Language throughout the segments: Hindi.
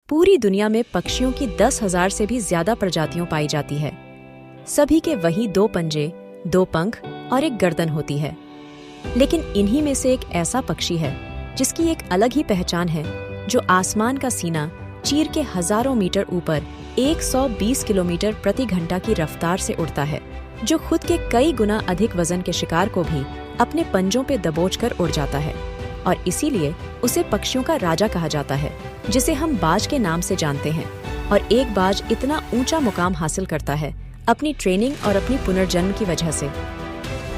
पूरी दुनिया में पक्षियों की 10,000 से भी ज्यादा प्रजातियों पाई जाती है। सभी के वही 2 पंजे, 2 पंख और एक गर्दन होती है। लेकिन इन्हीं में से एक ऐसा पक्षी है जिसकी एक अलग ही पहचान है, जो आसमान का सीना चीर के हजारों मीटर ऊपर 120 किलोमीटर प्रति घंटा की रफ्तार से उड़ता है, जो खुद के कई गुना अधिक वजन के शिकार को भी अपने पंजों पे दबोचकर उड़ जाता है। और इसीलिए उसे पक्षियों का राजा कहा जाता है, जिसे हम बाज के नाम से जानते हैं। और एक बाज इतना ऊंचा मुकाम हासिल करता है अपनी ट्रेनिंग और अपनी पुनर्जन्म की वजह से।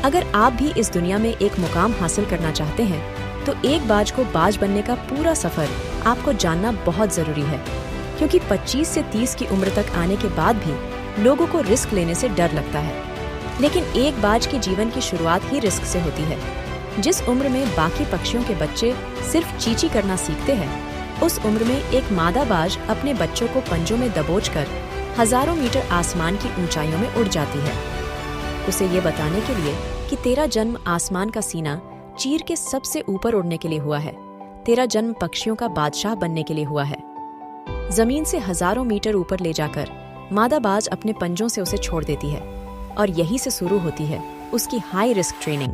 अगर आप भी इस दुनिया में एक मुकाम हासिल करना चाहते हैं, तो एक बाज को बाज बनने का पूरा सफर आपको जानना बहुत जरूरी है, क्योंकि 25 से 30 की उम्र तक आने के बाद भी लोगों को रिस्क लेने से डर लगता है। लेकिन एक बाज के जीवन की शुरुआत ही रिस्क से होती है। जिस उम्र में बाकी पक्षियों के बच्चे सिर्फ चींची करना सीखते हैं, उस उम्र में एक मादा बाज अपने बच्चों को पंजों में दबोचकर हजारों मीटर आसमान की ऊंचाइयों में उड़ जाती है, उसे ये बताने के लिए कि तेरा जन्म आसमान का सीना चीर के सबसे ऊपर उड़ने के लिए हुआ है। तेरा जन्म पक्षियों का बादशाह बनने के लिए हुआ है। जमीन से हजारों मीटर ऊपर ले जाकर मादा बाज अपने पंजों से उसे छोड़ देती है, और यही से शुरू होती है उसकी हाई रिस्क ट्रेनिंग।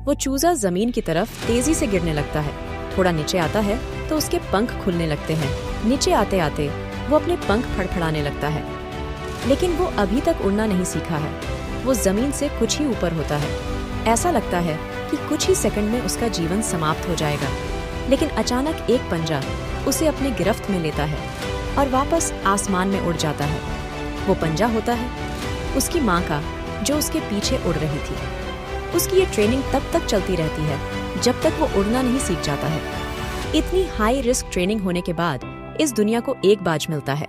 वो चूजा जमीन की तरफ तेजी से गिरने लगता है। थोड़ा नीचे आता है तो उसके पंख खुलने लगते हैं। नीचे आते आते वो अपने पंख फड़फड़ाने लगता है। लेकिन वो अभी तक उड़ना नहीं सीखा है। वो जमीन से कुछ ही ऊपर होता है। ऐसा लगता है कि कुछ ही सेकंड में उसका जीवन समाप्त हो जाएगा। लेकिन अचानक एक पंजा उसे अपने गिरफ्त में लेता है और वापस आसमान में उड़ जाता है। वो पंजा होता है उसकी माँ का, जो उसके पीछे उड़ रही थी। उसकी ये ट्रेनिंग तब तक चलती रहती है जब तक वो उड़ना नहीं सीख जाता है। इतनी हाई रिस्क ट्रेनिंग होने के बाद इस दुनिया को एक बाज मिलता है।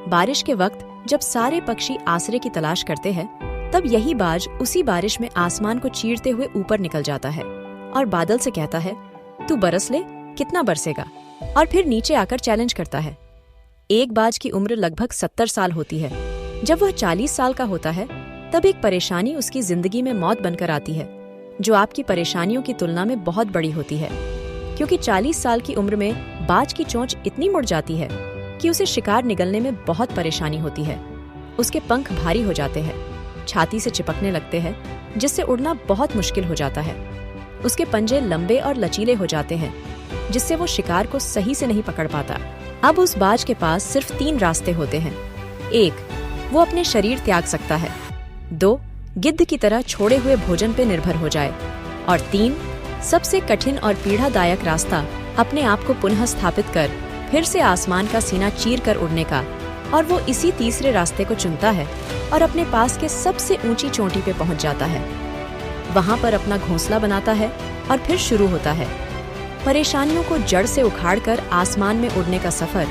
बारिश के वक्त जब सारे पक्षी आसरे की तलाश करते हैं, तब यही बाज उसी बारिश में आसमान को चीरते हुए ऊपर निकल जाता है और बादल से कहता है, तू बरस ले, कितना बरसेगा। और फिर नीचे आकर चैलेंज करता है। एक बाज की उम्र लगभग 70 साल होती है। जब वह 40 साल का होता है, तब एक परेशानी उसकी जिंदगी में मौत बनकर आती है, जो आपकी परेशानियों की तुलना में बहुत बड़ी होती है। क्योंकि 40 साल की उम्र में बाज की चोंच इतनी मुड़ जाती है कि उसे शिकार निगलने में बहुत परेशानी होती है। उसके पंख भारी हो जाते हैं, छाती से चिपकने लगते हैं, जिससे उड़ना बहुत मुश्किल हो जाता है। उसके पंजे लंबे और लचीले हो जाते हैं, जिससे वो शिकार को सही से नहीं पकड़ पाता। अब उस बाज के पास सिर्फ 3 रास्ते होते हैं। 1, वो अपने शरीर त्याग सकता है। 2, गिद्ध की तरह छोड़े हुए भोजन पे निर्भर हो जाए। और 3, सबसे कठिन और पीड़ादायक रास्ता अपने आप को पुनः स्थापित कर फिर से आसमान का सीना चीर कर उड़ने का। और वो इसी तीसरे रास्ते को चुनता है और अपने पास के सबसे ऊंची चोटी पे पहुंच जाता है। वहां पर अपना घोंसला बनाता है और फिर शुरू होता है परेशानियों को जड़ से उखाड़कर आसमान में उड़ने का सफर।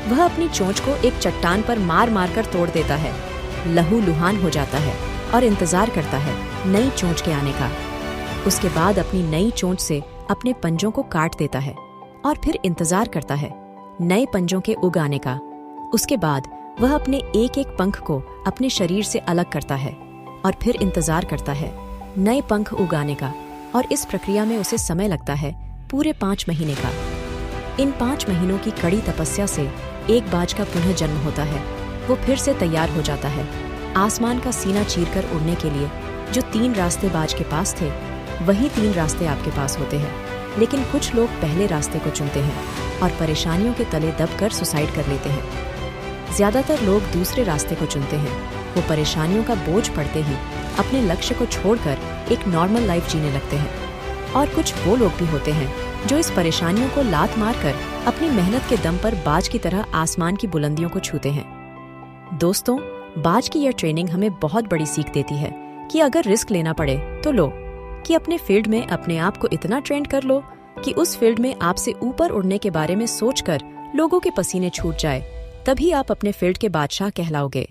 वह अपनी चोंच को एक चट्टान पर मार मार कर तोड़ देता है, लहूलुहान हो जाता है और इंतजार करता है नई चोंच के आने का। उसके बाद अपनी नई चोंच से अपने पंजों को काट देता है और फिर इंतजार करता है नए पंजों के उग आने का। उसके बाद वह अपने एक एक पंख को अपने शरीर से अलग करता है और फिर इंतजार करता है नए पंख उगाने का। और इस प्रक्रिया में उसे समय लगता है पूरे 5 महीने का। इन 5 महीनों की कड़ी तपस्या से एक बाज का पुनः जन्म होता है। वो फिर से तैयार हो जाता है आसमान का सीना चीरकर उड़ने के लिए। जो 3 रास्ते बाज के पास थे, वही 3 रास्ते आपके पास होते हैं। लेकिन कुछ लोग पहले रास्ते को चुनते हैं और परेशानियों के तले दबकर सुसाइड कर लेते हैं। ज्यादातर लोग दूसरे रास्ते को चुनते हैं। वो परेशानियों का बोझ पड़ते ही अपने लक्ष्य को छोड़कर एक नॉर्मल लाइफ जीने लगते हैं। और कुछ वो लोग भी होते हैं जो इस परेशानियों को लात मारकर अपनी मेहनत के दम पर बाज की तरह आसमान की बुलंदियों को छूते हैं। दोस्तों, बाज की यह ट्रेनिंग हमें बहुत बड़ी सीख देती है कि अगर रिस्क लेना पड़े तो लो, कि अपने फील्ड में अपने आप को इतना ट्रेन कर लो कि उस फील्ड में आपसे ऊपर उड़ने के बारे में सोचकर लोगों के पसीने छूट जाए। तभी आप अपने फील्ड के बादशाह कहलाओगे।